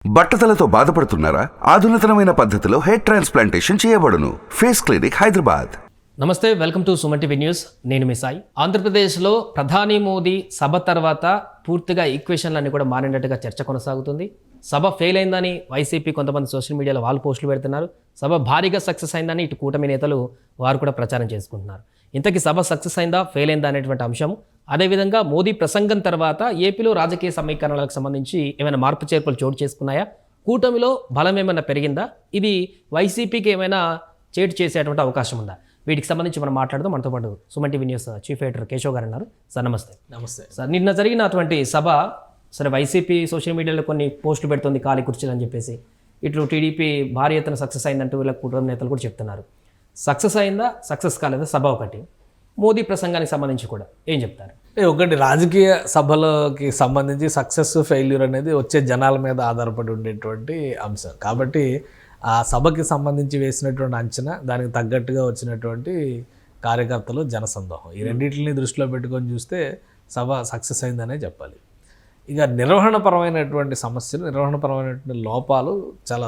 బట్టతలతో బాధపడుతున్నారా? ఆధునితనమైన పద్ధతిలో హెయిర్ ట్రాన్స్ప్లాంటేషన్ చేయబడును. Face clinic, Hyderabad. నమస్తే, welcome to Suman TV news. నేను మీ సాయి. ఆంధ్రప్రదేశ్లో ప్రధాని మోదీ సభ తర్వాత పూర్తిగా ఈక్వేషన్లన్నీ కూడా మారినట్టుగా చర్చ కొనసాగుతుంది. సభ ఫెయిల్ అయిందని వైసీపీ కొంతమంది సోషల్ మీడియాలో వాళ్ళు పోస్టులు పెడుతున్నారు. సభ భారీగా సక్సెస్ అయిందని ఇటు కూటమి నేతలు వారు కూడా ప్రచారం చేసుకుంటున్నారు. ఇంతకీ సభ సక్సెస్ అయిందా ఫెయిల్ అయిందా అనేటువంటి అంశం, అదేవిధంగా మోదీ ప్రసంగం తర్వాత ఏపీలో రాజకీయ సమీకరణలకు సంబంధించి ఏమైనా మార్పు చేర్పులు చోటు చేసుకున్నాయా? కూటమిలో బలం ఏమైనా పెరిగిందా? ఇది వైసీపీకి ఏమైనా చేటు చేసేటువంటి అవకాశం ఉందా? వీటికి సంబంధించి మనం మాట్లాడదాం. మనతో పాటు Suman TV news chief editor Keshav గారు ఉన్నారు. సార్ నమస్తే. నమస్తే సార్, నిన్న జరిగినటువంటి సభ, సరే వైసీపీ సోషల్ మీడియాలో కొన్ని పోస్టులు పెడుతుంది ఖాళీ కుర్చీలు అని చెప్పేసి, ఇట్లు టీడీపీ భారీ ఎత్తున సక్సెస్ అయిందంటూ వీళ్ళ కుటుంబ నేతలు కూడా చెప్తున్నారు. సక్సెస్ అయిందా, సక్సెస్ కాలేదా సభ ఒకటి? మోదీ ప్రసంగానికి సంబంధించి కూడా ఏం చెప్తారు? ఒకటి, రాజకీయ సభలకి సంబంధించి సక్సెస్ ఫెయిల్యూర్ అనేది వచ్చే జనాల మీద ఆధారపడి ఉండేటువంటి అంశం కాబట్టి ఆ సభకి సంబంధించి వేసినటువంటి అంచనా, దానికి తగ్గట్టుగా వచ్చినటువంటి కార్యకర్తలు, జనసందోహం, ఈ రెండింటిని దృష్టిలో పెట్టుకొని చూస్తే సభ సక్సెస్ అయిందనే చెప్పాలి. ఇక నిర్వహణపరమైనటువంటి సమస్యలు, నిర్వహణపరమైనటువంటి లోపాలు చాలా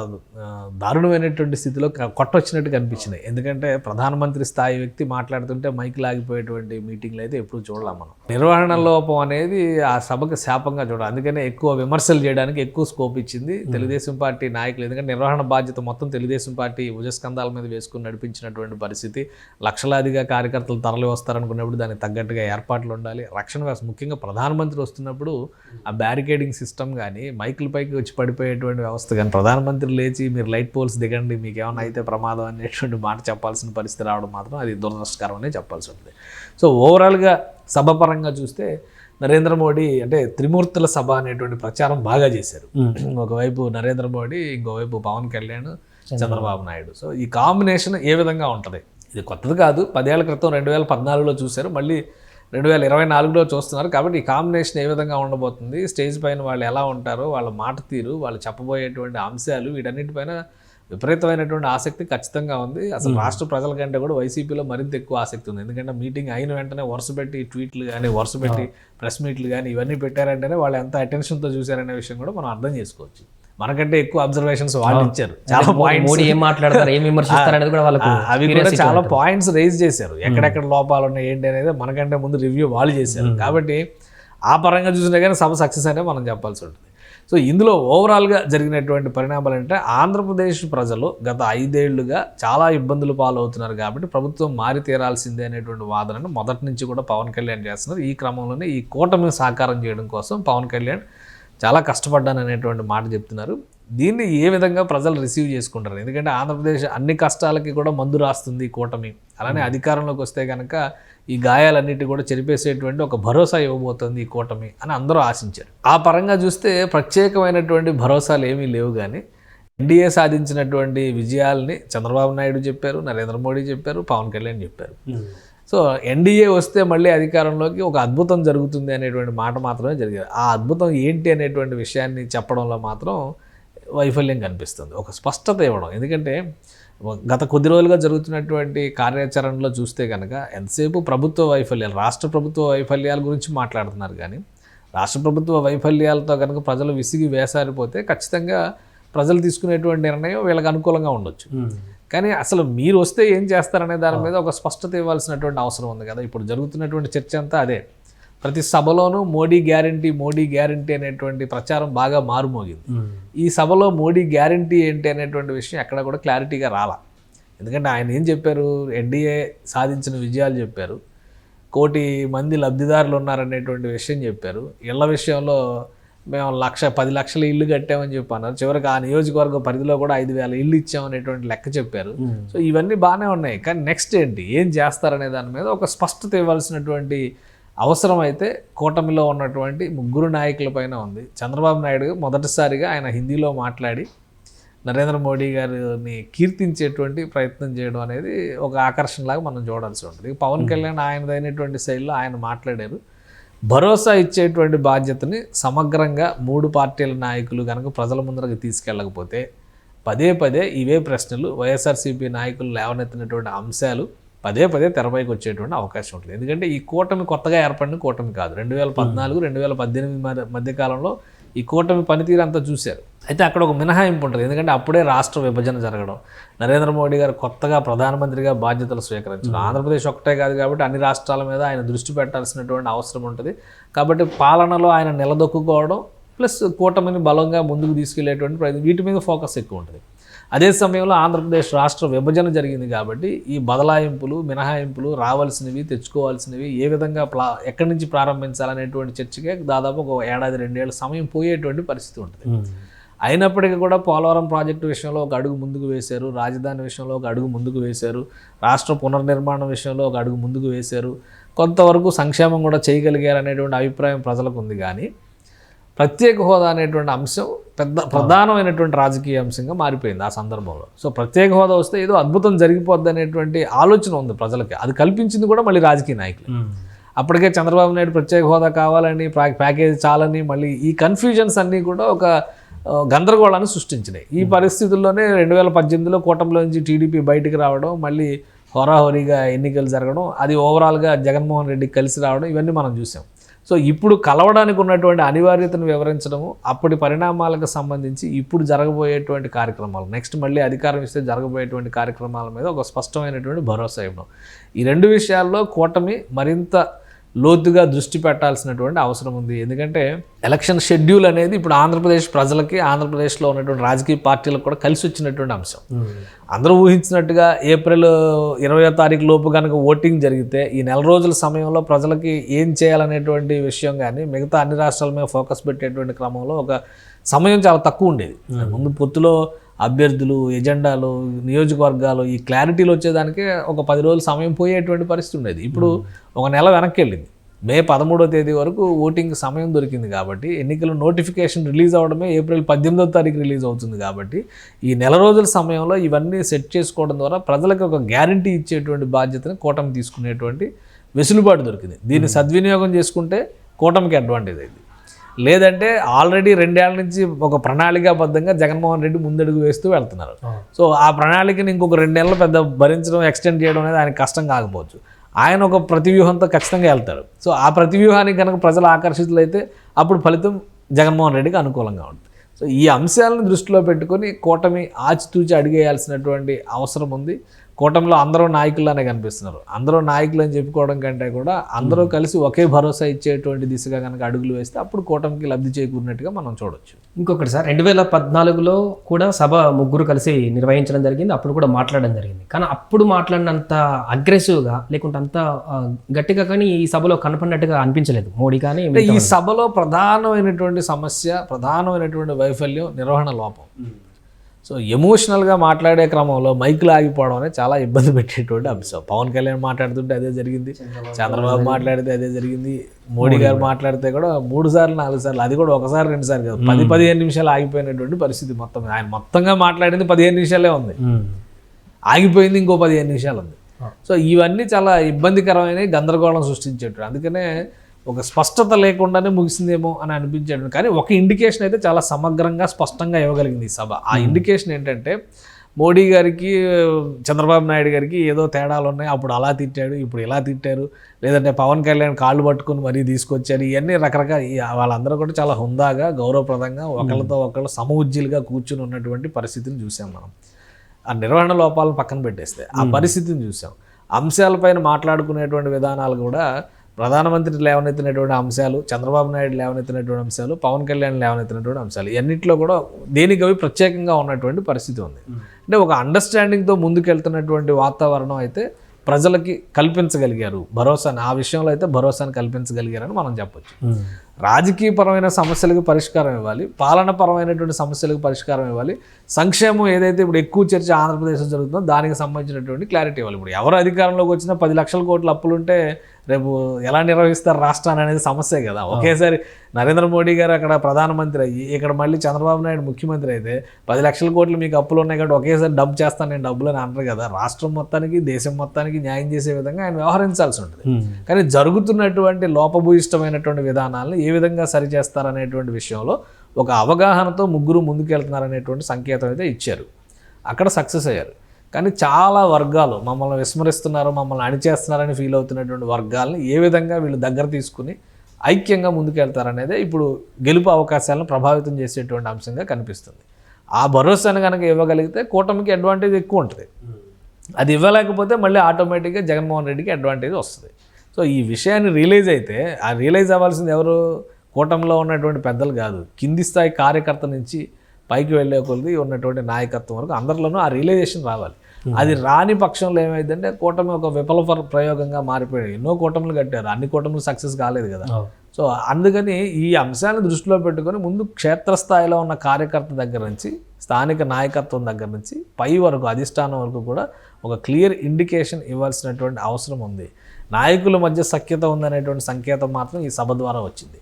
దారుణమైనటువంటి స్థితిలో కొట్టొచ్చినట్టు కనిపించినాయి. ఎందుకంటే ప్రధానమంత్రి స్థాయి వ్యక్తి మాట్లాడుతుంటే మైక్ లాగిపోయేటువంటి మీటింగ్లు అయితే ఎప్పుడు చూడలేం మనం. నిర్వహణ లోపం అనేది ఆ సభకు శాపంగా చూడాలి. అందుకనే ఎక్కువ విమర్శలు చేయడానికి ఎక్కువ స్కోప్ ఇచ్చింది తెలుగుదేశం పార్టీ నాయకులు. ఎందుకంటే నిర్వహణ బాధ్యత మొత్తం తెలుగుదేశం పార్టీ భుజస్కంధాల మీద వేసుకుని నడిపించినటువంటి పరిస్థితి. లక్షలాదిగా కార్యకర్తలు తరలి వస్తారనుకున్నప్పుడు దానికి తగ్గట్టుగా ఏర్పాట్లు ఉండాలి. రక్షణ వ్యవస్థ, ముఖ్యంగా ప్రధానమంత్రి వస్తున్నప్పుడు ఆ బ్యారికేడింగ్ సిస్టమ్ కానీ, మైకుల పైకి వచ్చి పడిపోయేటువంటి వ్యవస్థ కానీ, ప్రధానమంత్రి లేచి మీరు లైట్ పోల్స్ దిగండి, మీకు ఏమైనా అయితే ప్రమాదం అనేటువంటి మాట చెప్పాల్సిన పరిస్థితి రావడం మాత్రం అది దురదృష్టకరం అనే చెప్పాల్సి ఉంటుంది. సో ఓవరాల్గా సభ పరంగా చూస్తే నరేంద్ర మోడీ అంటే త్రిమూర్తుల సభ అనేటువంటి ప్రచారం బాగా చేశారు. ఒకవైపు నరేంద్ర మోడీ, ఇంకోవైపు పవన్ కళ్యాణ్, చంద్రబాబు నాయుడు. సో ఈ కాంబినేషన్ ఏ విధంగా ఉంటుంది? ఇది కొత్తది కాదు. 10 ఏళ్ల క్రితం 2014లో చూశారు, మళ్ళీ 2024లో చూస్తున్నారు. కాబట్టి ఈ కాంబినేషన్ ఏ విధంగా ఉండబోతుంది, స్టేజ్ పైన వాళ్ళు ఎలా ఉంటారో, వాళ్ళ మాట తీరు, వాళ్ళు చెప్పబోయేటువంటి అంశాలు, వీటన్నిటిపైన విపరీతమైనటువంటి ఆసక్తి ఖచ్చితంగా ఉంది. అసలు రాష్ట్ర ప్రజల కంటే కూడా వైసీపీలో మరింత ఎక్కువ ఆసక్తి ఉంది. ఎందుకంటే మీటింగ్ అయిన వెంటనే వరుసపెట్టి ట్వీట్లు కానీ, వరుసపెట్టి ప్రెస్ మీట్లు కానీ ఇవన్నీ పెట్టారంటేనే వాళ్ళు ఎంత అటెన్షన్తో చూశారనే విషయం కూడా మనం అర్థం చేసుకోవచ్చు. మనకంటే ఎక్కువ అబ్జర్వేషన్స్ వాళ్ళు ఇచ్చారు. చాలా పాయింట్స్, మోడీ ఏం మాట్లాడతారు, ఏం విమర్శిస్తారు అనేది కూడా వాళ్ళకు అవి కూడా చాలా పాయింట్స్ రైజ్ చేశారు. ఎక్కడెక్కడ లోపాలు ఉన్నాయి ఏంటి అనేది మనకంటే ముందు రివ్యూ వాళ్ళు చేశారు. కాబట్టి ఆ పరంగా చూసినా కానీ సభ సక్సెస్ అనే మనం చెప్పాల్సి ఉంటుంది. సో ఇందులో ఓవరాల్గా జరిగినటువంటి పరిణామాలు అంటే, ఆంధ్రప్రదేశ్ ప్రజలు గత 5 ఏళ్లుగా చాలా ఇబ్బందులు పాలవుతున్నారు. కాబట్టి ప్రభుత్వం మారి తీరాల్సిందే అనేటువంటి వాదనను మొదటి నుంచి కూడా పవన్ కళ్యాణ్ చేస్తున్నారు. ఈ క్రమంలోనే ఈ కూటమిని సాకారం చేయడం కోసం పవన్ కళ్యాణ్ చాలా కష్టపడ్డాను అనేటువంటి మాట చెప్తున్నారు. దీన్ని ఏ విధంగా ప్రజలు రిసీవ్ చేసుకుంటారు? ఎందుకంటే ఆంధ్రప్రదేశ్ అన్ని కష్టాలకి కూడా మందు రాస్తుంది ఈ కూటమి. అలానే అధికారంలోకి వస్తే కనుక ఈ గాయాలన్నిటి కూడా చెరిపేసేటువంటి ఒక భరోసా ఇవ్వబోతుంది ఈ కూటమి అని అందరూ ఆశించారు. ఆ పరంగా చూస్తే ప్రత్యేకమైనటువంటి భరోసాలు ఏమీ లేవు. కానీ ఎన్డీఏ సాధించినటువంటి విజయాల్ని చంద్రబాబు నాయుడు చెప్పారు, నరేంద్ర మోడీ చెప్పారు, పవన్ కళ్యాణ్ చెప్పారు. సో ఎన్డీఏ వస్తే మళ్ళీ అధికారంలోకి ఒక అద్భుతం జరుగుతుంది అనేటువంటి మాట మాత్రమే జరిగింది. ఆ అద్భుతం ఏంటి అనేటువంటి విషయాన్ని చెప్పడంలో మాత్రం వైఫల్యం కనిపిస్తుంది. ఒక స్పష్టత ఇవ్వడం. ఎందుకంటే గత కొద్ది రోజులుగా జరుగుతున్నటువంటి కార్యాచరణలో చూస్తే కనుక ఎంతసేపు ప్రభుత్వ వైఫల్యాలు, రాష్ట్ర ప్రభుత్వ వైఫల్యాల గురించి మాట్లాడుతున్నారు. కానీ రాష్ట్ర ప్రభుత్వ వైఫల్యాలతో కనుక ప్రజలు విసిగి వేసారిపోతే ఖచ్చితంగా ప్రజలు తీసుకునేటువంటి నిర్ణయం వీళ్ళకి అనుకూలంగా ఉండొచ్చు. కానీ అసలు మీరు వస్తే ఏం చేస్తారనే దాని మీద ఒక స్పష్టత ఇవ్వాల్సినటువంటి అవసరం ఉంది కదా. ఇప్పుడు జరుగుతున్నటువంటి చర్చ అంతా అదే. ప్రతి సభలోనూ మోడీ గ్యారంటీ, మోడీ గ్యారంటీ అనేటువంటి ప్రచారం బాగా మారుమోగింది. ఈ సభలో మోడీ గ్యారంటీ ఏంటి అనేటువంటి విషయం ఎక్కడ కూడా క్లారిటీగా రాలా. ఎందుకంటే ఆయన ఏం చెప్పారు, ఎన్డీఏ సాధించిన విజయాలు చెప్పారు, 1 కోటి మంది లబ్ధిదారులు ఉన్నారనేటువంటి విషయం చెప్పారు, ఇళ్ల విషయంలో మేము 10 లక్షల ఇల్లు కట్టామని చెప్పి అన్నారు. చివరికి ఆ నియోజకవర్గ పరిధిలో కూడా 5,000 ఇల్లు ఇచ్చామనేటువంటి లెక్క చెప్పారు. సో ఇవన్నీ బాగానే ఉన్నాయి. కానీ నెక్స్ట్ ఏంటి, ఏం చేస్తారనే దాని మీద ఒక స్పష్టత ఇవ్వాల్సినటువంటి అవసరం అయితే కూటమిలో ఉన్నటువంటి 3 నాయకుల పైన ఉంది. చంద్రబాబు నాయుడు మొదటిసారిగా ఆయన హిందీలో మాట్లాడి నరేంద్ర మోడీ గారిని కీర్తించేటువంటి ప్రయత్నం చేయడం అనేది ఒక ఆకర్షణలాగా మనం చూడాల్సి ఉంటుంది. పవన్ కళ్యాణ్ ఆయనదైనటువంటి శైలిలో ఆయన మాట్లాడారు. భరోసా ఇచ్చేటువంటి బాధ్యతని సమగ్రంగా 3 పార్టీల నాయకులు కనుక ప్రజల ముందరకు తీసుకెళ్ళకపోతే పదే ఇవే ప్రశ్నలు, వైఎస్ఆర్సీపీ నాయకులు లేవనెత్తినటువంటి అంశాలు పదే తెరపైకి వచ్చేటువంటి అవకాశం ఉంటుంది. ఎందుకంటే ఈ కూటమి కొత్తగా ఏర్పడిన కూటమి కాదు. 2014, 2018 మధ్యకాలంలో ఈ కూటమి పనితీరు అంతా చూశారు. అయితే అక్కడ ఒక మినహాయింపు ఉంటుంది, ఎందుకంటే అప్పుడే రాష్ట్ర విభజన జరగడం, నరేంద్ర మోడీ గారు కొత్తగా ప్రధానమంత్రిగా బాధ్యతలు స్వీకరించడం, ఆంధ్రప్రదేశ్ ఒక్కటే కాదు కాబట్టి అన్ని రాష్ట్రాల మీద ఆయన దృష్టి పెట్టాల్సినటువంటి అవసరం ఉంటుంది. కాబట్టి పాలనలో ఆయన నిలదొక్కుకోవడం ప్లస్ కూటమిని బలంగా ముందుకు తీసుకెళ్లేటువంటి వీటి మీద ఫోకస్ ఎక్కువ ఉంటుంది. అదే సమయంలో ఆంధ్రప్రదేశ్ రాష్ట్ర విభజన జరిగింది కాబట్టి ఈ బదలాయింపులు, మినహాయింపులు, రావాల్సినవి, తెచ్చుకోవాల్సినవి ఏ విధంగా ఎక్కడి నుంచి ప్రారంభించాలనేటువంటి చర్చకే దాదాపు ఒక 1-2 ఏళ్ళ సమయం పోయేటువంటి పరిస్థితి ఉంటుంది. అయినప్పటికీ కూడా పోలవరం ప్రాజెక్టు విషయంలో ఒక అడుగు ముందుకు వేశారు, రాజధాని విషయంలో ఒక అడుగు ముందుకు వేశారు, రాష్ట్ర పునర్నిర్మాణం విషయంలో ఒక అడుగు ముందుకు వేశారు, కొంతవరకు సంక్షేమం కూడా చేయగలిగారు అనేటువంటి అభిప్రాయం ప్రజలకు ఉంది. కానీ ప్రత్యేక హోదా అనేటువంటి అంశం ప్రధానమైనటువంటి రాజకీయ అంశంగా మారిపోయింది ఆ సందర్భంలో. సో ప్రత్యేక హోదా వస్తే ఏదో అద్భుతం జరిగిపోద్ది అనేటువంటి ఆలోచన ఉంది ప్రజలకి. అది కల్పించింది కూడా మళ్ళీ రాజకీయ నాయకులు. అప్పటికే చంద్రబాబు నాయుడు ప్రత్యేక హోదా కావాలని, ప్యాకేజీ చాలని, మళ్ళీ ఈ కన్ఫ్యూజన్స్ అన్నీ కూడా ఒక గందరగోళాన్ని సృష్టించినాయి. ఈ పరిస్థితుల్లోనే 2018లో కూటమిలో నుంచి టీడీపీ బయటికి రావడం, మళ్ళీ హోరాహోరీగా ఎన్నికలు జరగడం, అది ఓవరాల్గా జగన్మోహన్ రెడ్డికి కలిసి రావడం, ఇవన్నీ మనం చూసాం. సో ఇప్పుడు కలవడానికి ఉన్నటువంటి అనివార్యతను వివరించడము, అప్పటి పరిణామాలకు సంబంధించి ఇప్పుడు జరగబోయేటువంటి కార్యక్రమాలు, నెక్స్ట్ మళ్ళీ అధికారం ఇస్తే జరగబోయేటువంటి కార్యక్రమాల మీద ఒక స్పష్టమైనటువంటి భరోసా ఇవ్వడం, ఈ 2 విషయాల్లో కూటమి మరింత లోతుగా దృష్టి పెట్టాల్సినటువంటి అవసరం ఉంది. ఎందుకంటే ఎలక్షన్ షెడ్యూల్ అనేది ఇప్పుడు ఆంధ్రప్రదేశ్ ప్రజలకి, ఆంధ్రప్రదేశ్లో ఉన్నటువంటి రాజకీయ పార్టీలకు కూడా కలిసి వచ్చినటువంటి అంశం. అందరూ ఊహించినట్టుగా ఏప్రిల్ 20వ తారీఖు లోపు కనుక ఓటింగ్ జరిగితే ఈ నెల రోజుల సమయంలో ప్రజలకి ఏం చేయాలనేటువంటి విషయం కానీ, మిగతా అన్ని రాష్ట్రాల మీద ఫోకస్ పెట్టేటువంటి క్రమంలో ఒక సమయం చాలా తక్కువ ఉండేది. ముందు పొత్తులో అభ్యర్థులు, ఎజెండాలు, నియోజకవర్గాలు, ఈ క్లారిటీలు వచ్చేదానికే ఒక 10 రోజులు సమయం పోయేటువంటి పరిస్థితి ఉండేది. ఇప్పుడు ఒక నెల వెనక్కి వెళ్ళింది. మే 13వ తేదీ వరకు ఓటింగ్ సమయం దొరికింది కాబట్టి, ఎన్నికల నోటిఫికేషన్ రిలీజ్ అవడమే ఏప్రిల్ 18వ తారీఖు రిలీజ్ అవుతుంది కాబట్టి, ఈ నెల రోజుల సమయంలో ఇవన్నీ సెట్ చేసుకోవడం ద్వారా ప్రజలకు ఒక గ్యారంటీ ఇచ్చేటువంటి బాధ్యతని కూటమి తీసుకునేటువంటి వెసులుబాటు దొరికింది. దీన్ని సద్వినియోగం చేసుకుంటే కూటమికి అడ్వాంటేజ్ అయింది. లేదంటే ఆల్రెడీ 2 ఏళ్ల నుంచి ఒక ప్రణాళికాబద్ధంగా జగన్మోహన్ రెడ్డి ముందడుగు వేస్తూ వెళ్తున్నారు. సో ఆ ప్రణాళికని ఇంకొక 2 నెలలు పెద్ద భరించడం, ఎక్స్టెండ్ చేయడం అనేది ఆయనకు కష్టం కాకపోవచ్చు. ఆయన ఒక ప్రతివ్యూహంతో ఖచ్చితంగా వెళ్తారు. సో ఆ ప్రతివ్యూహానికి కనుక ప్రజలు ఆకర్షితులైతే అప్పుడు ఫలితం జగన్మోహన్ రెడ్డికి అనుకూలంగా ఉంటుంది. సో ఈ అంశాలను దృష్టిలో పెట్టుకొని కూటమి ఆచితూచి అడిగేయాల్సినటువంటి అవసరం ఉంది. కూటమిలో అందరూ నాయకుల్లానే కనిపిస్తున్నారు. అందరూ నాయకులు అని చెప్పుకోవడం కంటే కూడా అందరూ కలిసి ఒకే భరోసా ఇచ్చేటువంటి దిశగా కనుక అడుగులు వేస్తే అప్పుడు కూటమికి లబ్ధి చేకూరినట్టుగా మనం చూడొచ్చు. ఇంకొకటి సార్, 2014లో కూడా సభ ముగ్గురు కలిసి నిర్వహించడం జరిగింది. అప్పుడు కూడా మాట్లాడడం జరిగింది. కానీ అప్పుడు మాట్లాడినంత అగ్రెసివ్గా లేకుంటే అంత గట్టిగా కానీ ఈ సభలో కనపడినట్టుగా అనిపించలేదు మోడీ. కానీ ఈ సభలో ప్రధానమైనటువంటి సమస్య, ప్రధానమైనటువంటి వైఫల్యం నిర్వహణ లోపం. సో ఎమోషనల్గా మాట్లాడే క్రమంలో మైకులు ఆగిపోవడం అనేది చాలా ఇబ్బంది పెట్టేటువంటి అంశం. పవన్ కళ్యాణ్ మాట్లాడుతుంటే అదే జరిగింది, చంద్రబాబు మాట్లాడితే అదే జరిగింది, మోడీ గారు మాట్లాడితే కూడా 3 సార్లు 4 సార్లు, అది కూడా ఒకసారి 2 సార్లు కాదు, 10-15 నిమిషాలు ఆగిపోయినటువంటి పరిస్థితి. మొత్తం ఆయన మొత్తంగా మాట్లాడింది 15 నిమిషాలే ఉంది, ఆగిపోయింది ఇంకో 15 నిమిషాలు ఉంది. సో ఇవన్నీ చాలా ఇబ్బందికరమైన గందరగోళం సృష్టించేటప్పుడు. అందుకనే ఒక స్పష్టత లేకుండానే ముగిసిందేమో అని అనిపించాడు. కానీ ఒక ఇండికేషన్ అయితే చాలా సమగ్రంగా, స్పష్టంగా ఇవ్వగలిగింది ఈ సభ. ఆ ఇండికేషన్ ఏంటంటే మోడీ గారికి, చంద్రబాబు నాయుడు గారికి ఏదో తేడాలు ఉన్నాయి, అప్పుడు అలా తిట్టాడు, ఇప్పుడు ఇలా తిట్టారు, లేదంటే పవన్ కళ్యాణ్ కాళ్ళు పట్టుకుని మరీ తీసుకొచ్చారు, ఇవన్నీ రకరకాల. వాళ్ళందరూ కూడా చాలా హుందాగా, గౌరవప్రదంగా ఒకళ్ళతో ఒకళ్ళు సమఉజ్జీలుగా కూర్చుని ఉన్నటువంటి పరిస్థితిని చూసాం మనం. ఆ నిర్వహణ లోపాలను పక్కన పెట్టేస్తే ఆ పరిస్థితిని చూసాం. అంశాలపైన మాట్లాడుకునేటువంటి విధానాలు కూడా ప్రధానమంత్రి లేవనెత్తినటువంటి అంశాలు, చంద్రబాబు నాయుడు లేవనెత్తినటువంటి అంశాలు, పవన్ కళ్యాణ్ లేవనెత్తినటువంటి అంశాలు, ఇవన్నింటిలో కూడా దేనికవి ప్రత్యేకంగా ఉన్నటువంటి పరిస్థితి ఉంది. అంటే ఒక అండర్స్టాండింగ్తో ముందుకెళ్తున్నటువంటి వాతావరణం అయితే ప్రజలకి కల్పించగలిగారు భరోసాని. ఆ విషయంలో అయితే భరోసాని కల్పించగలిగారని మనం చెప్పొచ్చు. రాజకీయపరమైన సమస్యలకు పరిష్కారం ఇవ్వాలి, పాలనపరమైనటువంటి సమస్యలకు పరిష్కారం ఇవ్వాలి, సంక్షేమం ఏదైతే ఇప్పుడు ఎక్కువ చర్చ ఆంధ్రప్రదేశ్లో జరుగుతుందో దానికి సంబంధించినటువంటి క్లారిటీ ఇవ్వాలి. ఇప్పుడు ఎవరు అధికారంలోకి వచ్చినా 10 లక్షల కోట్ల అప్పులుంటే రేపు ఎలా నిర్వహిస్తారు రాష్ట్రాన్ని అనేది సమస్యే కదా. ఒకేసారి నరేంద్ర మోడీ గారు అక్కడ ప్రధానమంత్రి అయ్యి, ఇక్కడ మళ్ళీ చంద్రబాబు నాయుడు ముఖ్యమంత్రి అయితే 10 లక్షల కోట్లు మీకు అప్పులు ఉన్నాయి కాబట్టి ఒకేసారి డబ్బు చేస్తాను నేను డబ్బులు అని అంటారు కదా. రాష్ట్రం మొత్తానికి, దేశం మొత్తానికి న్యాయం చేసే విధంగా ఆయన వ్యవహరించాల్సి ఉంటుంది. కానీ జరుగుతున్నటువంటి లోపభూయిష్టమైనటువంటి విధానాలను ఏ విధంగా సరిచేస్తారనేటువంటి విషయంలో ఒక అవగాహనతో ముగ్గురు ముందుకెళ్తున్నారనేటువంటి సంకేతం అయితే ఇచ్చారు. అక్కడ సక్సెస్ అయ్యారు. కానీ చాలా వర్గాలు మమ్మల్ని విస్మరిస్తున్నారు, మమ్మల్ని అణిచేస్తున్నారని ఫీల్ అవుతున్నటువంటి వర్గాలని ఏ విధంగా వీళ్ళు దగ్గర తీసుకుని ఐక్యంగా ముందుకెళ్తారనేదే ఇప్పుడు గెలుపు అవకాశాలను ప్రభావితం చేసేటువంటి అంశంగా కనిపిస్తుంది. ఆ భరోసాను కనుక ఇవ్వగలిగితే కూటమికి అడ్వాంటేజ్ ఎక్కువ ఉంటుంది. అది ఇవ్వలేకపోతే మళ్ళీ ఆటోమేటిక్గా జగన్మోహన్ రెడ్డికి అడ్వాంటేజ్ వస్తుంది. సో ఈ విషయాన్ని రియలైజ్ అయితే ఆ రియలైజ్ అవ్వాల్సింది ఎవరు? కూటమిలో ఉన్నటువంటి పెద్దలు కాదు, కింది స్థాయి కార్యకర్త నుంచి పైకి వెళ్ళే కొద్ది ఉన్నటువంటి నాయకత్వం వరకు అందరిలోనూ ఆ రియలైజేషన్ రావాలి. అది రాని పక్షంలో ఏమైందంటే కూటమి ఒక విఫల ప్రయోగంగా మారిపోయాయి. ఎన్నో కూటములు కట్టారు, అన్ని కూటములు సక్సెస్ కాలేదు కదా. సో అందుకని ఈ అంశాలను దృష్టిలో పెట్టుకొని ముందు క్షేత్రస్థాయిలో ఉన్న కార్యకర్త దగ్గర నుంచి స్థానిక నాయకత్వం దగ్గర నుంచి పై వరకు అధిష్టానం వరకు కూడా ఒక క్లియర్ ఇండికేషన్ ఇవ్వాల్సినటువంటి అవసరం ఉంది. నాయకుల మధ్య సఖ్యత ఉందనేటువంటి సంకేతం మాత్రం ఈ సభ ద్వారా వచ్చింది.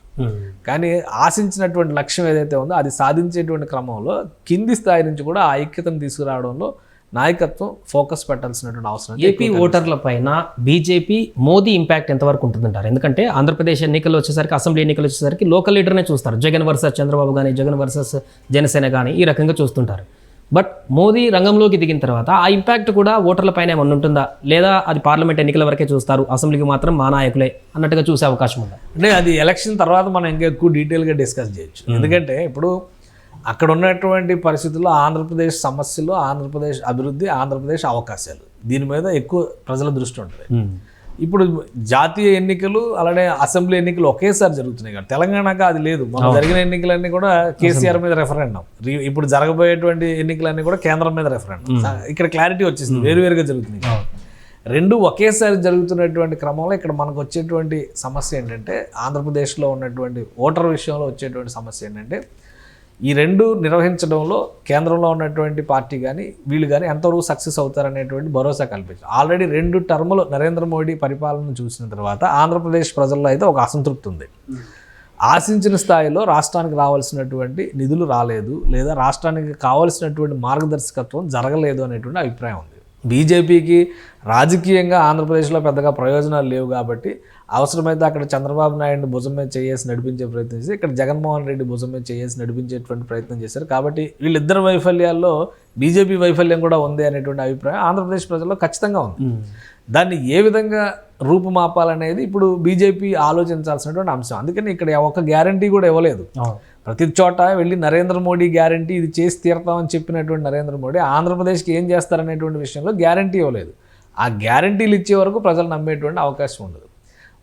కానీ ఆశించినటువంటి లక్ష్యం ఏదైతే ఉందో అది సాధించేటువంటి క్రమంలో కింది స్థాయి నుంచి కూడా ఆ ఐక్యతను తీసుకురావడంలో నాయకత్వం ఫోకస్ పెట్టాల్సినటువంటి అవసరం. ఏపీ ఓటర్ల పైన బీజేపీ మోదీ ఇంపాక్ట్ ఎంతవరకు ఉంటుందంటారు? ఎందుకంటే ఆంధ్రప్రదేశ్ ఎన్నికలు వచ్చేసరికి, అసెంబ్లీ ఎన్నికలు వచ్చేసరికి లోకల్ లీడర్నే చూస్తారు. జగన్ వర్సెస్ చంద్రబాబు కానీ, జగన్ వర్సెస్ జనసేన కానీ ఈ రకంగా చూస్తుంటారు. బట్ మోదీ రంగంలోకి దిగిన తర్వాత ఆ ఇంపాక్ట్ కూడా ఓటర్ల పైన ఏమన్నా ఉంటుందా, లేదా అది పార్లమెంట్ ఎన్నికల వరకే చూస్తారు, అసెంబ్లీకి మాత్రం మా నాయకులే అన్నట్టుగా చూసే అవకాశం ఉందా? అంటే అది ఎలక్షన్ తర్వాత మనం ఇంకా ఎక్కువ డీటెయిల్గా డిస్కస్ చేయొచ్చు. ఎందుకంటే ఇప్పుడు అక్కడ ఉన్నటువంటి పరిస్థితుల్లో ఆంధ్రప్రదేశ్ సమస్యలు, ఆంధ్రప్రదేశ్ అభివృద్ధి, ఆంధ్రప్రదేశ్ అవకాశాలు, దీని మీద ఎక్కువ ప్రజల దృష్టి ఉంటుంది. ఇప్పుడు జాతీయ ఎన్నికలు అలానే అసెంబ్లీ ఎన్నికలు ఒకేసారి జరుగుతున్నాయి కదా. తెలంగాణకు అది లేదు. మన జరిగిన ఎన్నికలన్నీ కూడా కేసీఆర్ మీద రెఫరెండం, ఇప్పుడు జరగబోయేటువంటి ఎన్నికలన్నీ కూడా కేంద్రం మీద రెఫరెండం. ఇక్కడ క్లారిటీ వచ్చేసింది, వేరువేరుగా జరుగుతున్నాయి. రెండు ఒకేసారి జరుగుతున్నటువంటి క్రమంలో ఇక్కడ మనకు వచ్చేటువంటి సమస్య ఏంటంటే, ఆంధ్రప్రదేశ్లో ఉన్నటువంటి ఓటర్ విషయంలో వచ్చేటువంటి సమస్య ఏంటంటే, ఈ రెండు నిర్వహించడంలో కేంద్రంలో ఉన్నటువంటి పార్టీ కానీ వీళ్ళు కానీ ఎంతవరకు సక్సెస్ అవుతారనేటువంటి భరోసా కల్పించారు. ఆల్రెడీ 2 టర్ములు నరేంద్ర మోడీ పరిపాలన చూసిన తర్వాత ఆంధ్రప్రదేశ్ ప్రజల్లో అయితే ఒక అసంతృప్తి ఉంది. ఆశించిన స్థాయిలో రాష్ట్రానికి రావాల్సినటువంటి నిధులు రాలేదు, లేదా రాష్ట్రానికి కావాల్సినటువంటి మార్గదర్శకత్వం జరగలేదు అనేటువంటి అభిప్రాయం ఉంది. బీజేపీకి రాజకీయంగా ఆంధ్రప్రదేశ్లో పెద్దగా ప్రయోజనాలు లేవు కాబట్టి అవసరమైతే అక్కడ చంద్రబాబు నాయుడిని భుజం మీద చేసి నడిపించే ప్రయత్నం చేసి, ఇక్కడ జగన్మోహన్ రెడ్డి భుజం మీద చేసి నడిపించేటువంటి ప్రయత్నం చేశారు. కాబట్టి వీళ్ళిద్దరు వైఫల్యాల్లో బీజేపీ వైఫల్యం కూడా ఉంది అనేటువంటి అభిప్రాయం ఆంధ్రప్రదేశ్ ప్రజల్లో ఖచ్చితంగా ఉంది. దాన్ని ఏ విధంగా రూపుమాపాలనేది ఇప్పుడు బీజేపీ ఆలోచించాల్సినటువంటి అంశం. అందుకని ఇక్కడ ఒక గ్యారంటీ కూడా ఇవ్వలేదు. ప్రతి చోట వెళ్ళి నరేంద్ర మోడీ గ్యారంటీ ఇది చేసి తీరుతామని చెప్పినటువంటి నరేంద్ర మోడీ ఆంధ్రప్రదేశ్కి ఏం చేస్తారనేటువంటి విషయంలో గ్యారంటీ ఇవ్వలేదు. ఆ గ్యారంటీలు ఇచ్చే వరకు ప్రజలు నమ్మేటువంటి అవకాశం ఉండదు.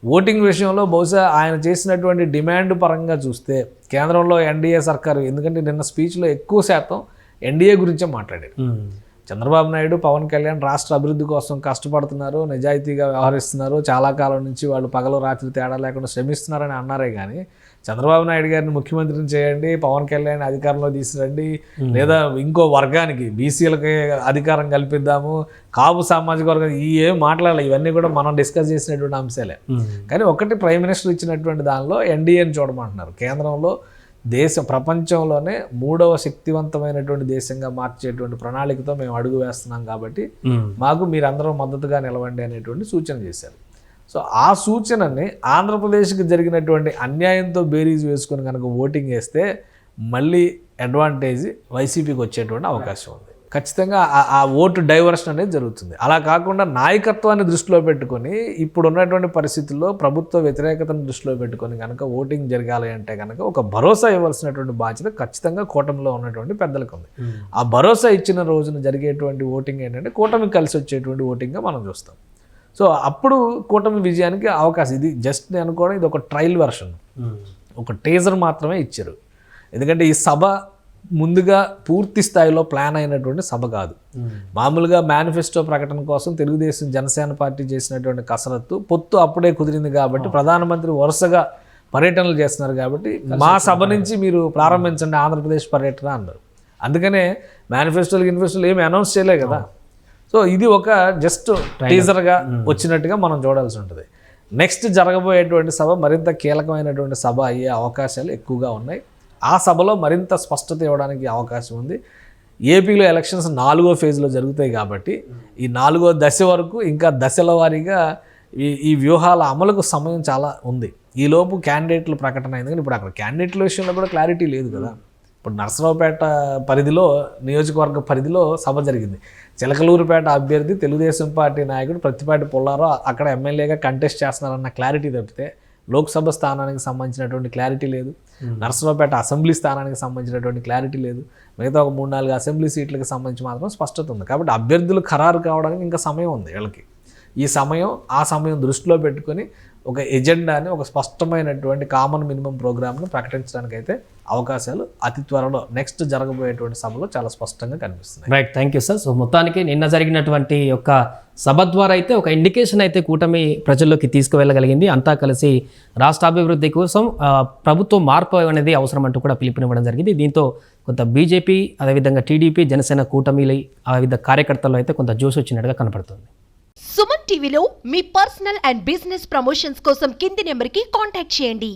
ఓటింగ్ విషయంలో బహుశా ఆయన చేసినటువంటి డిమాండ్ పరంగా చూస్తే కేంద్రంలో ఎన్డీఏ సర్కారు, ఎందుకంటే నిన్న స్పీచ్లో ఎక్కువ శాతం ఎన్డీఏ గురించే మాట్లాడారు. చంద్రబాబు నాయుడు, పవన్ కళ్యాణ్ రాష్ట్ర అభివృద్ధి కోసం కష్టపడుతున్నారు, నిజాయితీగా వ్యవహరిస్తున్నారు, చాలా కాలం నుంచి వాళ్ళు పగలు రాత్రి తేడా లేకుండా శ్రమిస్తున్నారని అన్నారే కానీ చంద్రబాబు నాయుడు గారిని ముఖ్యమంత్రిని చేయండి, పవన్ కళ్యాణ్ అధికారంలో తీసుకురండి, లేదా ఇంకో వర్గానికి బీసీలకి అధికారం కల్పిద్దాము, కాపు సామాజిక వర్గం ఏం మాట్లాడాలి, ఇవన్నీ కూడా మనం డిస్కస్ చేసినటువంటి అంశాలే. కానీ ఒకటి ప్రైమ్ మినిస్టర్ ఇచ్చినటువంటి దానిలో ఎన్డీఏని చూడమంటున్నారు. కేంద్రంలో ప్రపంచంలోనే 3వ శక్తివంతమైనటువంటి దేశంగా మార్చేటువంటి ప్రణాళికతో మేము అడుగు వేస్తున్నాం కాబట్టి మాకు మీరందరూ మద్దతుగా నిలవండి అనేటువంటి సూచన చేశారు. సో ఆ సూచనని ఆంధ్రప్రదేశ్కి జరిగినటువంటి అన్యాయంతో బేరీజ్ వేసుకొని కనుక ఓటింగ్ వేస్తే మళ్ళీ అడ్వాంటేజ్ వైసీపీకి వచ్చేటువంటి అవకాశం ఉంది. ఖచ్చితంగా ఆ ఓటు డైవర్షన్ అనేది జరుగుతుంది. అలా కాకుండా నాయకత్వాన్ని దృష్టిలో పెట్టుకొని ఇప్పుడు ఉన్నటువంటి పరిస్థితుల్లో ప్రభుత్వ వ్యతిరేకతను దృష్టిలో పెట్టుకొని కనుక ఓటింగ్ జరగాలి అంటే కనుక ఒక భరోసా ఇవ్వాల్సినటువంటి బాధ్యత ఖచ్చితంగా కూటమిలో ఉన్నటువంటి పెద్దలకు ఉంది. ఆ భరోసా ఇచ్చిన రోజున జరిగేటువంటి ఓటింగ్ ఏంటంటే కూటమికి కలిసి వచ్చేటువంటి ఓటింగ్గా మనం చూస్తాం. సో అప్పుడు కూటమి విజయానికి అవకాశం. ఇది జస్ట్ నేను అనుకోవడం ఇది ఒక ట్రయల్ వెర్షన్, ఒక టీజర్ మాత్రమే ఇచ్చారు. ఎందుకంటే ఈ సభ ముందుగా పూర్తి స్థాయిలో ప్లాన్ అయినటువంటి సభ కాదు. మామూలుగా మేనిఫెస్టో ప్రకటన కోసం తెలుగుదేశం జనసేన పార్టీ చేసినటువంటి కసరత్తు పొత్తు అప్పుడే కుదిరింది కాబట్టి ప్రధానమంత్రి వరుసగా పర్యటనలు చేస్తున్నారు కాబట్టి మా సభ నుంచి మీరు ప్రారంభించండి ఆంధ్రప్రదేశ్ పర్యటన అన్నారు. అందుకనే మేనిఫెస్టోలు ఏమి అనౌన్స్ చేయలే కదా. సో ఇది ఒక జస్ట్ టీజర్గా వచ్చినట్టుగా మనం చూడాల్సి ఉంటుంది. నెక్స్ట్ జరగబోయేటువంటి సభ మరింత కీలకమైనటువంటి సభ అయ్యే అవకాశాలు ఎక్కువగా ఉన్నాయి. ఆ సభలో మరింత స్పష్టత ఇవ్వడానికి అవకాశం ఉంది. ఏపీలో ఎలక్షన్స్ 4వ ఫేజ్లో జరుగుతాయి కాబట్టి ఈ 4వ దశ వరకు ఇంకా దశల వారీగా ఈ వ్యూహాల అమలుకు సమయం చాలా ఉంది. ఈలోపు క్యాండిడేట్ల ప్రకటన అయింది. కానీ ఇప్పుడు అక్కడ క్యాండిడేట్ల విషయంలో కూడా క్లారిటీ లేదు కదా. ఇప్పుడు నర్సరావుపేట పరిధిలో, నియోజకవర్గ పరిధిలో సభ జరిగింది. చిలకలూరుపేట అభ్యర్థి తెలుగుదేశం పార్టీ నాయకుడు ప్రత్తిపాటి పుల్లారావు అక్కడ ఎమ్మెల్యేగా కంటెస్ట్ చేస్తున్నారన్న క్లారిటీ తప్పితే లోక్సభ స్థానానికి సంబంధించినటువంటి క్లారిటీ లేదు, నర్సరావుపేట అసెంబ్లీ స్థానానికి సంబంధించినటువంటి క్లారిటీ లేదు, మిగతా ఒక 3-4 అసెంబ్లీ సీట్లకు సంబంధించి మాత్రం స్పష్టత ఉంది. కాబట్టి అభ్యర్థులు ఖరారు కావడానికి ఇంకా సమయం ఉంది వీళ్ళకి. ఆ సమయం దృష్టిలో పెట్టుకొని ఒక ఎజెండాని, ఒక స్పష్టమైనటువంటి కామన్ మినిమం ప్రోగ్రామ్ను ప్రకటించడానికి అయితే అవకాశాలు అతి త్వరలో నెక్స్ట్ జరగబోయేటువంటి సభలో చాలా స్పష్టంగా కనిపిస్తున్నాయి. Right, thank you sir. So మొత్తానికి నిన్న జరిగినటువంటి యొక్క సభ ద్వారా అయితే ఒక ఇండికేషన్ అయితే కూటమి ప్రజల్లోకి తీసుకువెళ్ళగలిగింది. అంతా కలిసి రాష్ట్ర అభివృద్ధి కోసం ప్రభుత్వ మార్పు అనేది అవసరం అంటూ కూడా పిలుపునివ్వడం జరిగింది. దీంతో కొంత బీజేపీ, అదేవిధంగా టీడీపీ, జనసేన కూటమిలు, వివిధ కార్యకర్తల్లో అయితే కొంత జోష్ వచ్చినట్టుగా కనపడుతుంది. సుమన్ టీవీలో మీ పర్సనల్ అండ్ బిజినెస్ ప్రమోషన్స్ కోసం కింది నెంబర్కి కాంటాక్ట్ చేయండి.